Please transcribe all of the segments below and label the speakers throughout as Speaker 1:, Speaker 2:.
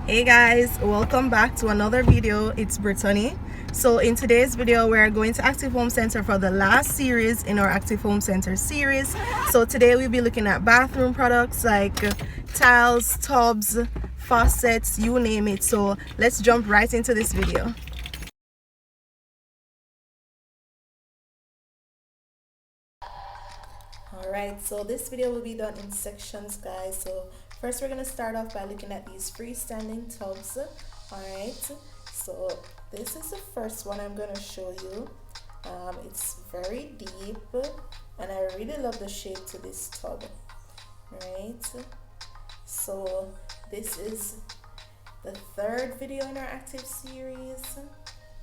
Speaker 1: Hey guys, welcome back to another video. It's Britonny. So in today's video we're going to Active Home Center for the last series in our Active Home Center series. So today we'll be looking at bathroom products like tiles, tubs, faucets, you name it. So let's jump right into this video. Alright, so this video will be done in sections, guys. So first we're going to start off by looking at these freestanding tubs. Alright, so this is the first one I'm going to show you. It's very deep and I really love the shape to this tub. Right, so this is the third video in our active series,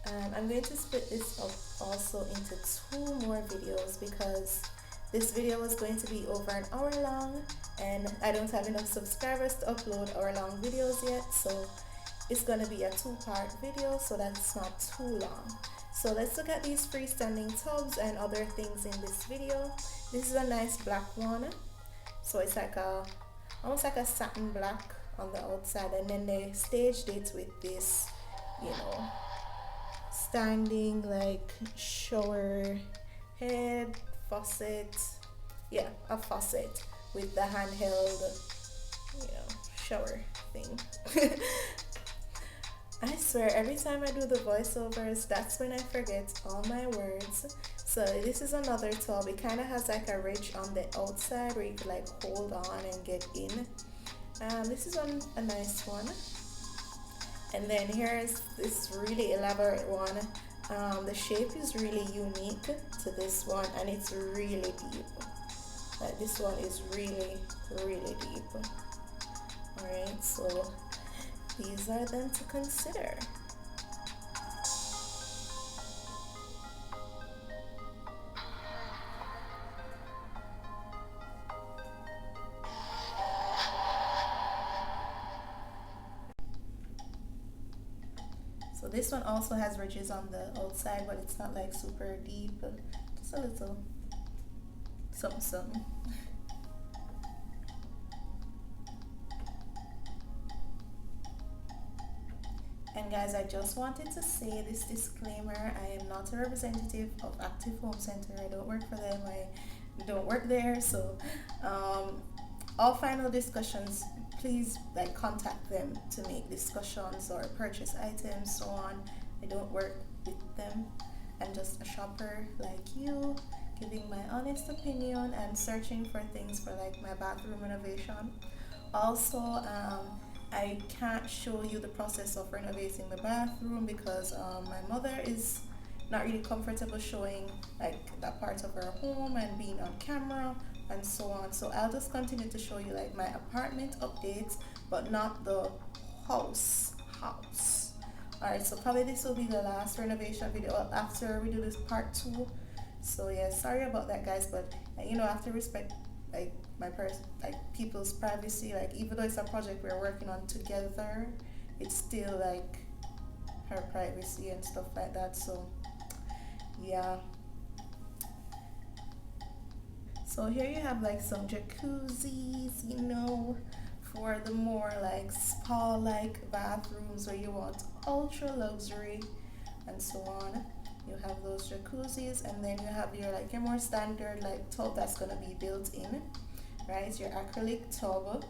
Speaker 1: and I'm going to split this up also into two more videos because this video is going to be over an hour long and I don't have enough subscribers to upload hour-long videos yet, so it's going to be a two-part video so that's not too long. So let's look at these freestanding tubs and other things in this video. This is a nice black one, so it's like almost like a satin black on the outside, and then they staged it with this, standing like shower head faucet. Yeah, a faucet with the handheld shower thing. I swear every time I do the voiceovers, that's when I forget all my words. So this is another tub. It kind of has like a ridge on the outside where you could like hold on and get in. This is a nice one. And then here's this really elaborate one. The shape is really unique to this one and it's really deep. Like this one is really, really deep. Alright, so these are them to consider. So this one also has ridges on the outside, but it's not like super deep, just a little something. And guys, I just wanted to say this disclaimer: I am not a representative of Active Home Center. I don't work for them. I don't work there. So all final discussions, please like contact them to make discussions or purchase items, so on. I don't work with them. I'm just a shopper like you, giving my honest opinion and searching for things for like my bathroom renovation. Also, I can't show you the process of renovating the bathroom because my mother is not really comfortable showing like that part of her home and being on camera and so on. So I'll just continue to show you like my apartment updates, but not the house. Alright, so probably this will be the last renovation video after we do this part 2. So yeah, sorry about that, guys, but I have to respect like people's privacy. Like even though it's a project we're working on together, it's still like her privacy and stuff like that. So yeah. So here you have like some jacuzzis, for the more like spa like bathrooms where you want ultra luxury and so on. You have those jacuzzis, and then you have your more standard like tub that's gonna be built in, right? Your acrylic tub.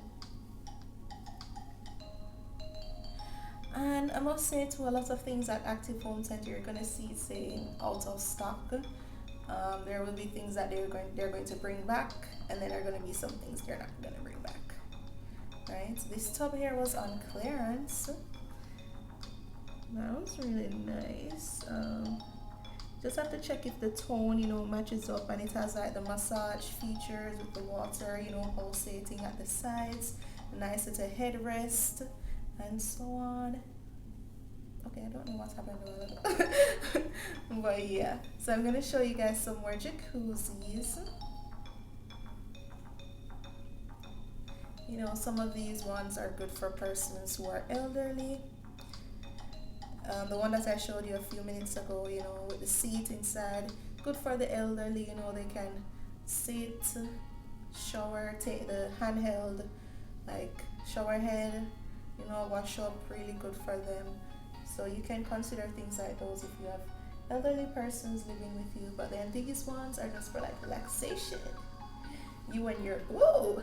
Speaker 1: And I must say, to a lot of things at Active Home Center, you're gonna see saying out of stock. There will be things that they're going to bring back, and then there are going to be some things they're not going to bring back. Right? This tub here was on clearance. That was really nice. Just have to check if the tone, matches up, and it has like the massage features with the water, pulsating at the sides, a nice little headrest, and so on. Okay, I don't know what happened but yeah, so I'm gonna show you guys some more jacuzzis. Some of these ones are good for persons who are elderly. The one that I showed you a few minutes ago, with the seat inside, good for the elderly. They can sit, shower, take the handheld like shower head, you know, wash up, really good for them. So you can consider things like those if you have elderly persons living with you. But then these ones are just for like relaxation. You and your whoa.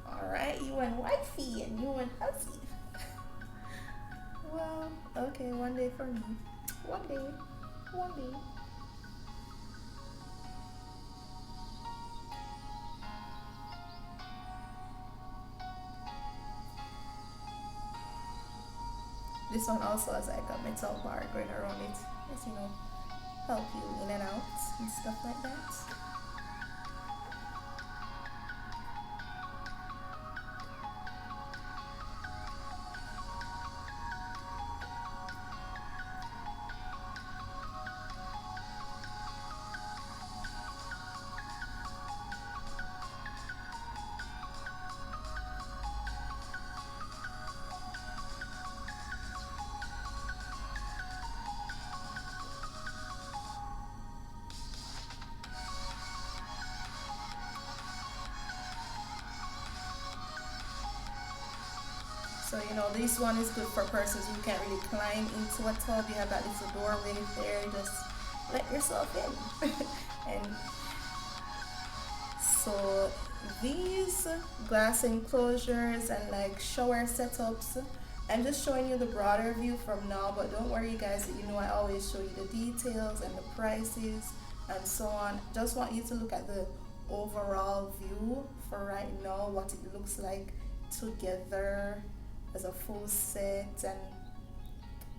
Speaker 1: Alright, you and wifey and you and hubby. Well, okay, one day for me. One day. One day. This one also has like a metal bar going around it. Just, you know, help you in and out and stuff like that. So you know, this one is good for persons who can't really climb into a tub. You have that little doorway there, just let yourself in. And so these glass enclosures and like shower setups, I'm just showing you the broader view from now, but don't worry guys, you know I always show you the details and the prices and so on. Just want you to look at the overall view for right now, what it looks like together as a full set, and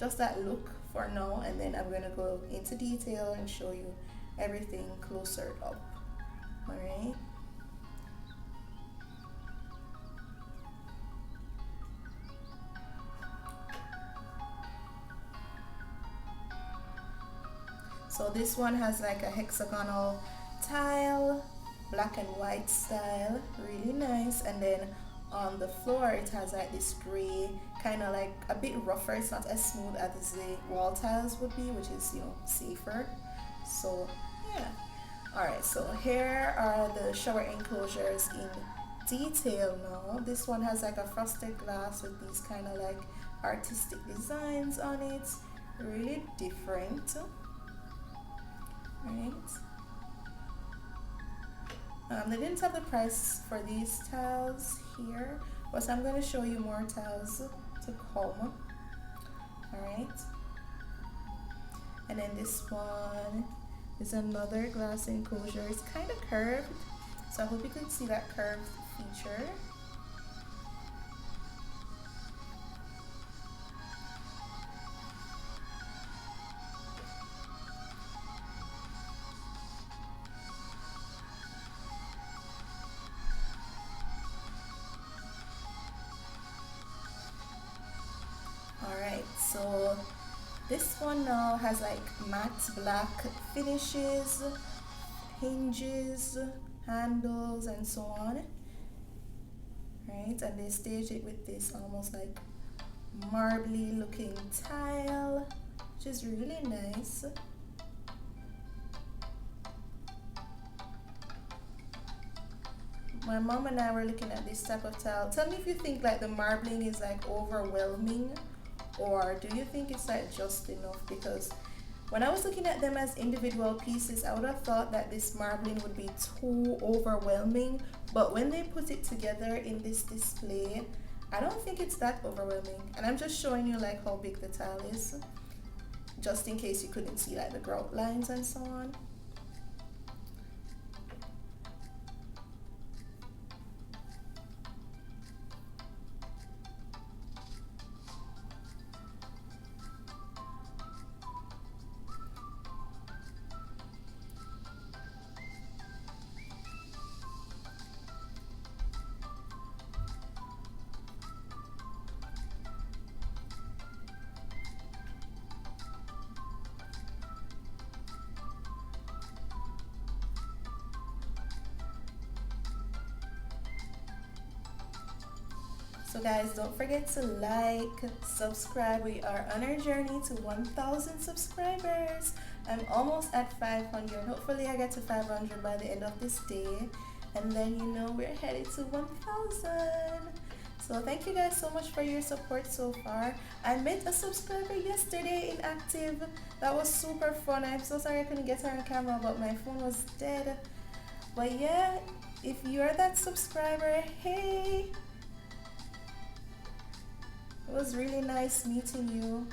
Speaker 1: just that look for now, and then I'm going to go into detail and show you everything closer up. Alright, so this one has like a hexagonal tile, black and white style, really nice. And then on the floor it has like this gray, kind of like a bit rougher. It's not as smooth as the wall tiles would be, which is, you know, safer. So yeah. Alright, so here are the shower enclosures in detail now. This one has like a frosted glass with these kind of like artistic designs on it, really different. Right. They didn't have the price for these tiles here, but I'm going to show you more tiles to come. Alright. And then this one is another glass enclosure. It's kind of curved, so I hope you can see that curved feature. Alright, so this one now has like matte black finishes, hinges, handles, and so on. Right, and they staged it with this almost like marbly looking tile, which is really nice. My mom and I were looking at this type of tile. Tell me if you think like the marbling is like overwhelming, or do you think it's like just enough? Because when I was looking at them as individual pieces, I would have thought that this marbling would be too overwhelming, but when they put it together in this display, I don't think it's that overwhelming. And I'm just showing you like how big the tile is, just in case you couldn't see like the grout lines and so on. So guys, don't forget to like, subscribe. We are on our journey to 1,000 subscribers. I'm almost at 500. Hopefully I get to 500 by the end of this day. And then, you know, we're headed to 1,000. So thank you guys so much for your support so far. I met a subscriber yesterday in active. That was super fun. I'm so sorry I couldn't get her on camera, but my phone was dead. But yeah, if you're that subscriber, hey, it was really nice meeting you.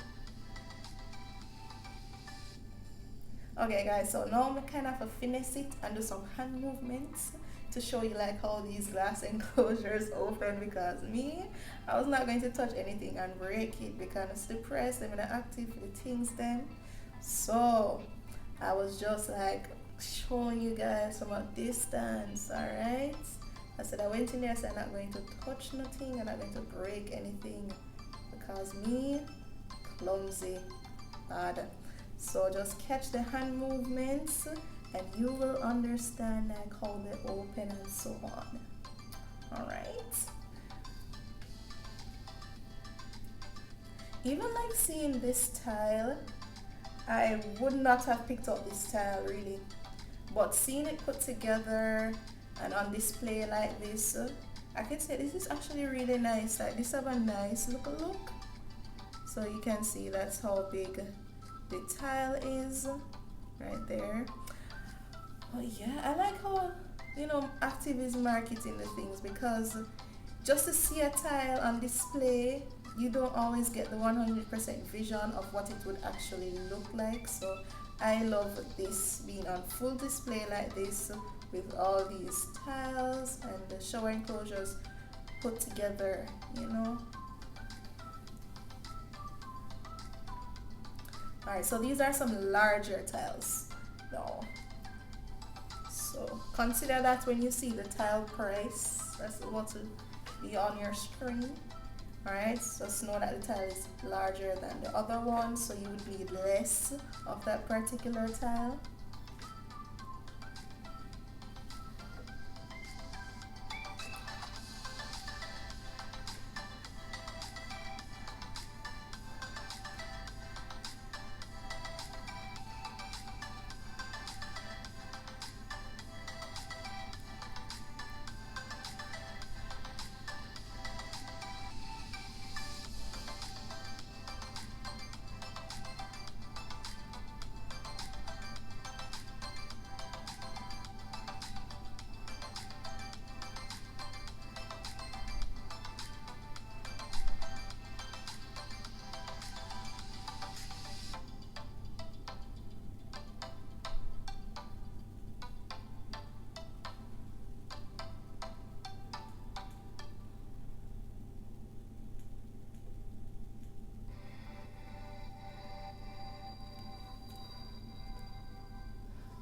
Speaker 1: Okay guys, so now I'm kind of finish it and do some hand movements to show you like how these glass enclosures open, because me, I was not going to touch anything and break it because it's depressed, I'm gonna active the things then. So I was just like showing you guys from a distance, alright? I said I went in there, I said I'm not going to touch nothing, I'm not going to break anything because me, clumsy, bad. So just catch the hand movements and you will understand like how they open and so on. Alright. Even like seeing this tile, I would not have picked up this tile really. But seeing it put together and on display like this, I can say this is actually really nice. Like this have a nice look. So you can see that's how big the tile is right there. Oh yeah, I like how, you know, Active is marketing the things, because just to see a tile on display, you don't always get the 100% vision of what it would actually look like. So I love this being on full display like this with all these tiles and the shower enclosures put together, you know. Alright, so these are some larger tiles now. So consider that when you see the tile price, that's what will be on your screen. Alright, so just know that the tile is larger than the other one, so you would need less of that particular tile.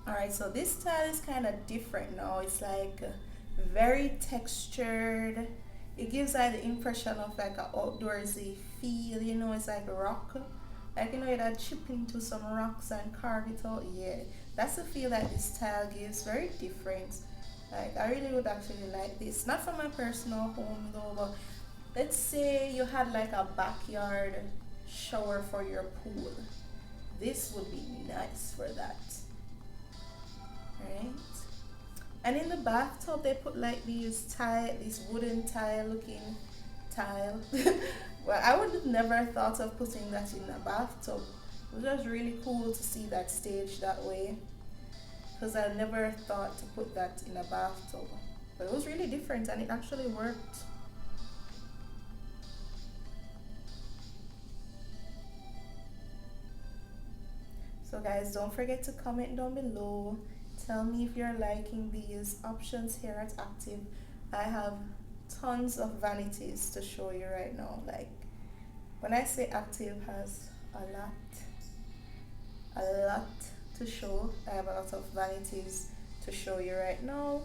Speaker 1: Alright, so this tile is kind of different now. It's like very textured. It gives like the impression of like an outdoorsy feel, you know, it's like rock. Like, you know, you'd chip into some rocks and carve it out. Yeah, that's the feel that this tile gives. Very different. Like, I really would actually like this. Not for my personal home though, but let's say you had like a backyard shower for your pool. This would be nice for that. Right, and in the bathtub they put like these wooden tile looking tile. Well, I would have never thought of putting that in a bathtub. It was just really cool to see that staged that way, because I never thought to put that in a bathtub, but it was really different and it actually worked. So guys, don't forget to comment down below. Tell me if you're liking these options here at Active. I have tons of vanities to show you right now. Like, when I say Active has a lot to show, I have a lot of vanities to show you right now.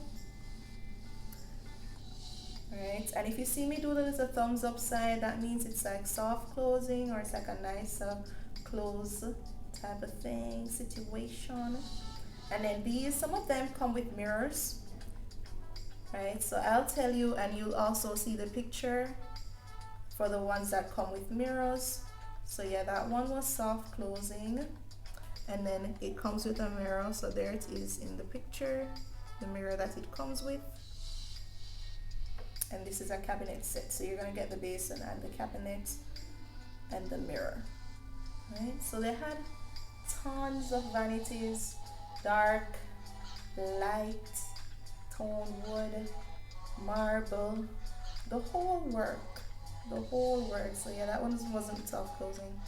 Speaker 1: Alright, and if you see me do the little thumbs up side, that means it's like soft closing, or it's like a nice close type of thing, situation. And then these, some of them come with mirrors, right? So I'll tell you, and you'll also see the picture for the ones that come with mirrors. So yeah, that one was soft closing, and then it comes with a mirror. So there it is in the picture, the mirror that it comes with. and this is a cabinet set. So you're gonna get the basin and the cabinet and the mirror, right? So they had tons of vanities, dark, light, tone wood, marble, the whole work, the whole work. So yeah, that one wasn't tough closing.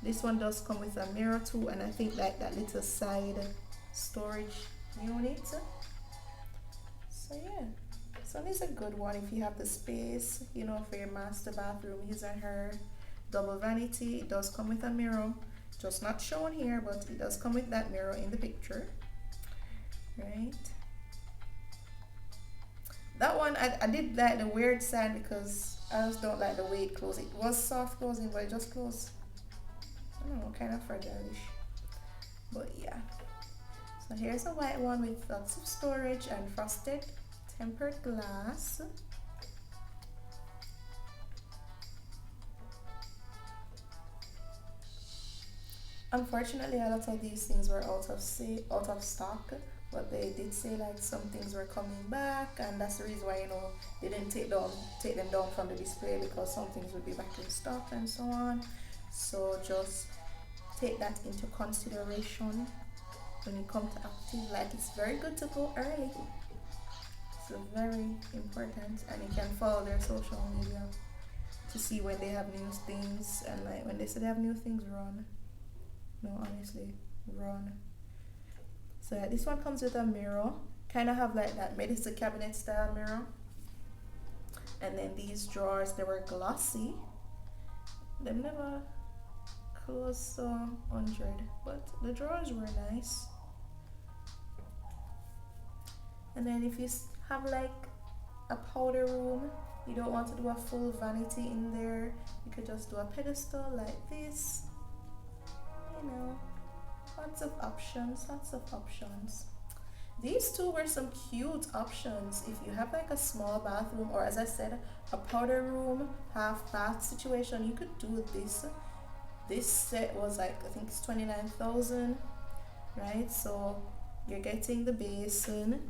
Speaker 1: This one does come with a mirror too, and I think like that little side storage unit. So yeah, so this is a good one if you have the space, you know, for your master bathroom, his or her double vanity. It does come with a mirror, just not shown here, but it does come with that mirror in the picture, right? That one, I did like the weird side because I just don't like the way it closed. It was soft closing, but it just closed, I don't know, kind of fragile-ish. But yeah. So here's a white one with lots of storage and frosted tempered glass. Unfortunately, a lot of these things were out of stock, but they did say like some things were coming back, and that's the reason why, you know, they didn't take them down from the display, because some things would be back in stock and so on. So just take that into consideration when you come to active. Like, it's very good to go early. It's very important, and you can follow their social media to see when they have new things, and like when they say they have new things, run. No, honestly, run. So yeah, this one comes with a mirror, kind of have like that medicine cabinet style mirror. And then these drawers, they were glossy. They never closed so 100, but the drawers were nice. And then if you have like a powder room, you don't want to do a full vanity in there, you could just do a pedestal like this. You know, lots of options, lots of options. These two were some cute options if you have like a small bathroom, or as I said, a powder room, half bath situation. You could do this. This set was like, I think it's 29,000, right? So you're getting the basin,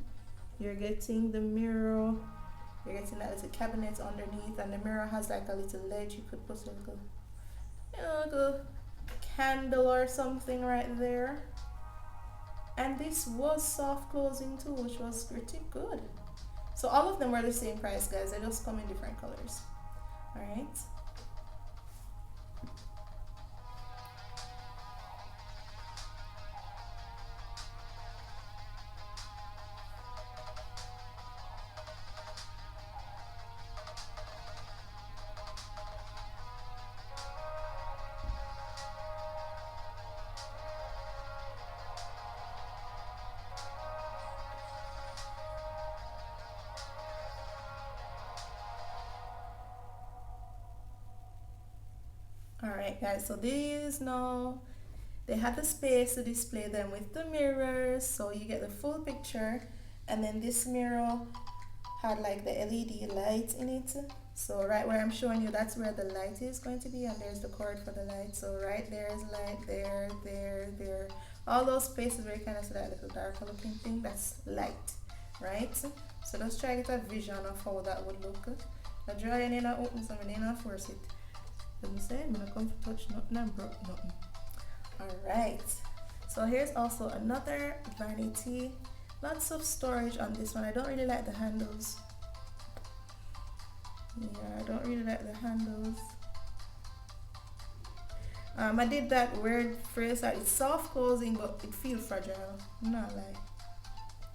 Speaker 1: you're getting the mirror, you're getting that little cabinet underneath, and the mirror has like a little ledge you could put a little, you know, like a candle or something right there. And this was soft closing too, which was pretty good. So all of them were the same price, guys. They just come in different colors. All right. All right, guys. So these now, they had the space to display them with the mirrors, so you get the full picture. And then this mirror had like the LED light in it. So right where I'm showing you, that's where the light is going to be, and there's the cord for the light. So right there is light, there, there, there. All those spaces where you kind of see that little darker looking thing, that's light, right? So let's try to get a vision of how that would look. Now draw your nail open, so I'm going to force it. Let me say, I'm going to come to touch nothing and broke nothing. Alright, so here's also another vanity. Lots of storage on this one. I don't really like the handles. Yeah, I don't really like the handles. I did that weird phrase that it's soft closing, but it feels fragile. I'm not like,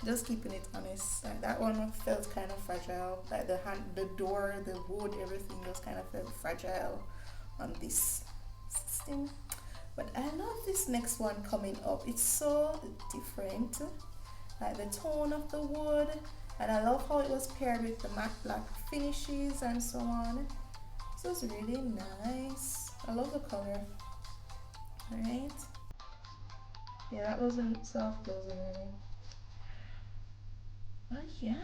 Speaker 1: just keeping it honest. Like that one felt kind of fragile. Like the door, the wood, everything just kind of felt fragile on this system. But I love this next one coming up. It's so different, like the tone of the wood, and I love how it was paired with the matte black finishes and so on. So it's really nice. I love the color. Alright. Yeah, that wasn't soft closing really. But yeah.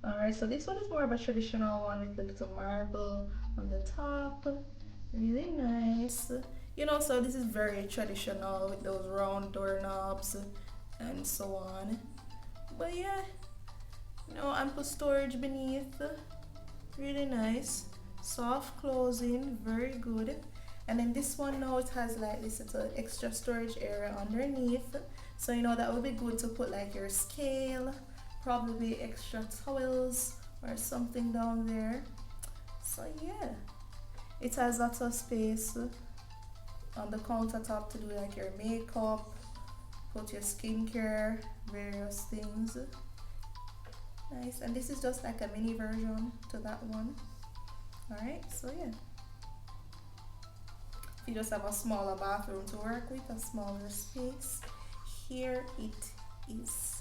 Speaker 1: Alright, so this one is more of a traditional one with the little marble on the top. Really nice. You know, so this is very traditional with those round doorknobs and so on. But yeah, ample storage beneath. Really nice. Soft closing, very good. And then this one now it has like this little extra storage area underneath. So that would be good to put like your scale, probably extra towels or something down there. So yeah, it has lots of space on the countertop to do like your makeup, put your skincare, various things. Nice. And this is just like a mini version to that one. Alright, so yeah. If you just have a smaller bathroom to work with, a smaller space, here it is.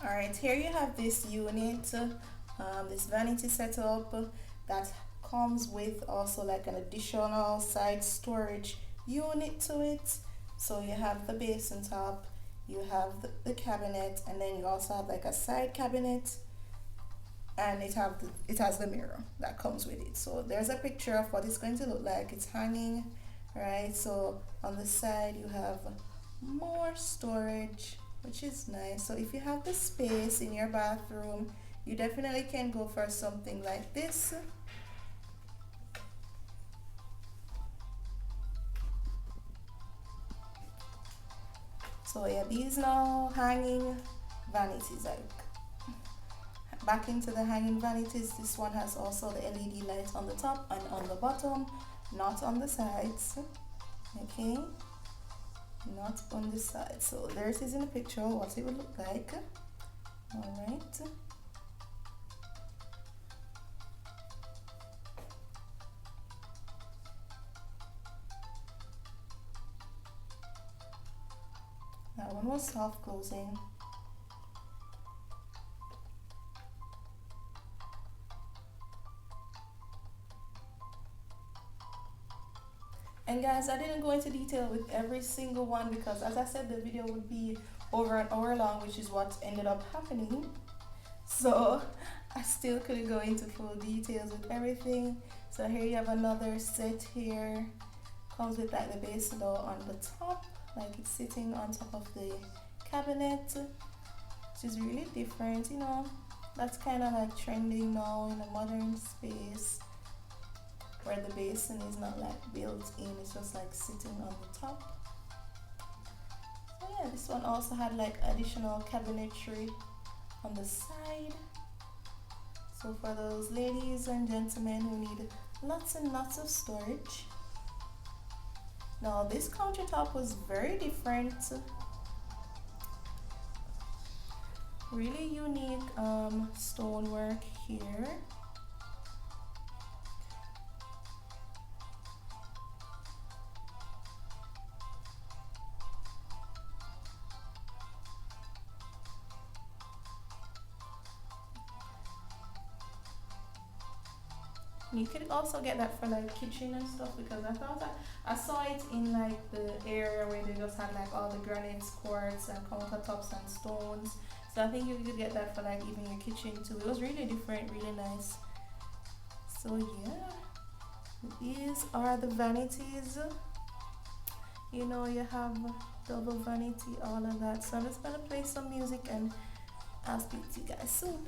Speaker 1: Alright, here you have this unit, this vanity setup that comes with also like an additional side storage unit to it. So you have the basin top, you have the cabinet, and then you also have like a side cabinet, and it has the mirror that comes with it. So there's a picture of what it's going to look like. It's hanging, right? So on the side you have more storage, which is nice. So if you have the space in your bathroom, you definitely can go for something like this. So yeah, these now hanging vanities, like back into the hanging vanities. This one has also the LED light on the top and on the bottom, not on the sides. Okay, not on the side. So there's is in the picture what it would look like. All right. That one was soft closing. And guys, I didn't go into detail with every single one because as I said, the video would be over an hour long, which is what ended up happening. So I still couldn't go into full details with everything. So here you have another set here. Comes with like the base door on the top, like it's sitting on top of the cabinet, which is really different. That's kind of like trending now in a modern space where the basin is not like built in, it's just like sitting on the top. So yeah, this one also had like additional cabinetry on the side. So for those ladies and gentlemen who need lots and lots of storage. Now this countertop was very different. Really unique stonework here. You could also get that for like kitchen and stuff because I thought that I saw it in like the area where they just had like all the granites, quartz, and countertops and stones. So I think you could get that for like even your kitchen too. It was really different, really nice. So yeah, these are the vanities. You have double vanity, all of that. So I'm just gonna play some music and I'll speak to you guys soon.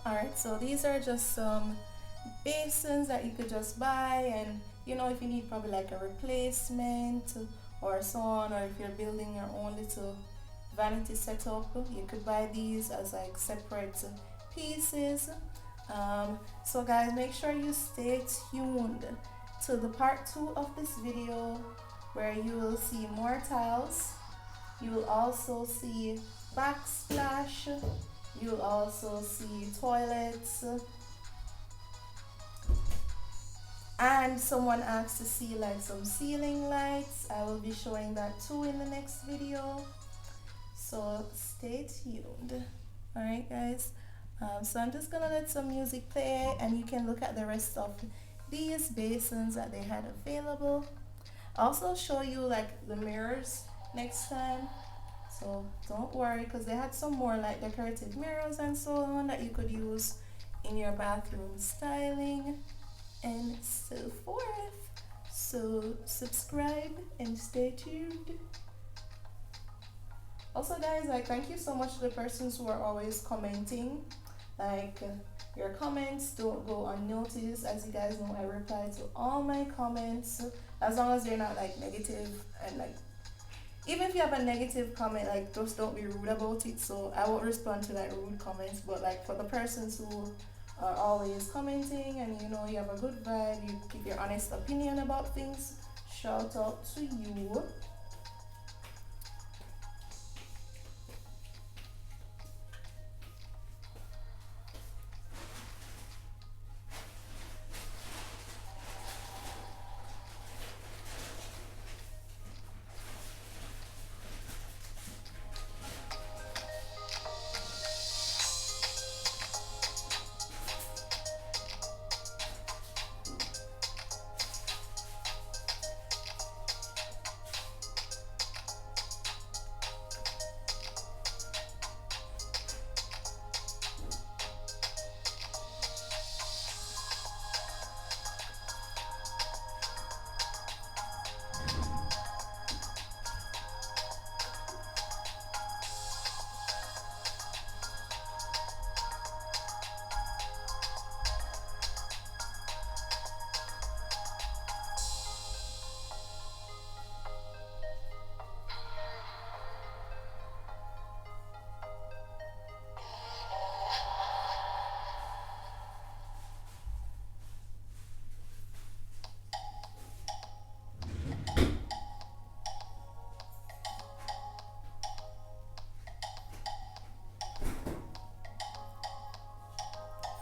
Speaker 1: Alright, so these are just some basins that you could just buy, and you know, if you need probably like a replacement or so on, or if you're building your own little vanity setup, you could buy these as like separate pieces. So guys, make sure you stay tuned to the part 2 of this video, where you will see more tiles. You will also see backsplash. You'll also see toilets, and someone asked to see like some ceiling lights. I will be showing that too in the next video, so stay tuned. Alright guys, so I'm just gonna let some music play and you can look at the rest of these basins that they had available. I'll also show you like the mirrors next time, so don't worry, because they had some more like decorative mirrors and so on that you could use in your bathroom styling and so forth. So subscribe and stay tuned. Also guys, like, thank you so much to the persons who are always commenting. Like, your comments don't go unnoticed. As you guys know, I reply to all my comments, as long as they're not like negative, and like, even if you have a negative comment, like, just don't be rude about it. So I won't respond to like rude comments, but like for the persons who are always commenting and you know you have a good vibe, you give your honest opinion about things, shout out to you.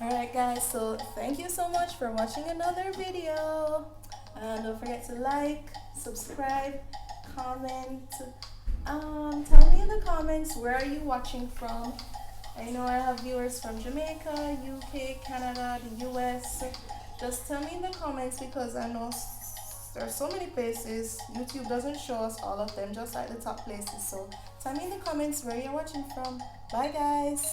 Speaker 1: Alright guys, so thank you so much for watching another video. Don't forget to like, subscribe, comment. Tell me in the comments, where are you watching from? I know I have viewers from Jamaica, UK, Canada, the US. Just tell me in the comments, because I know there are so many places. YouTube doesn't show us all of them, just like the top places. So tell me in the comments where you're watching from. Bye guys.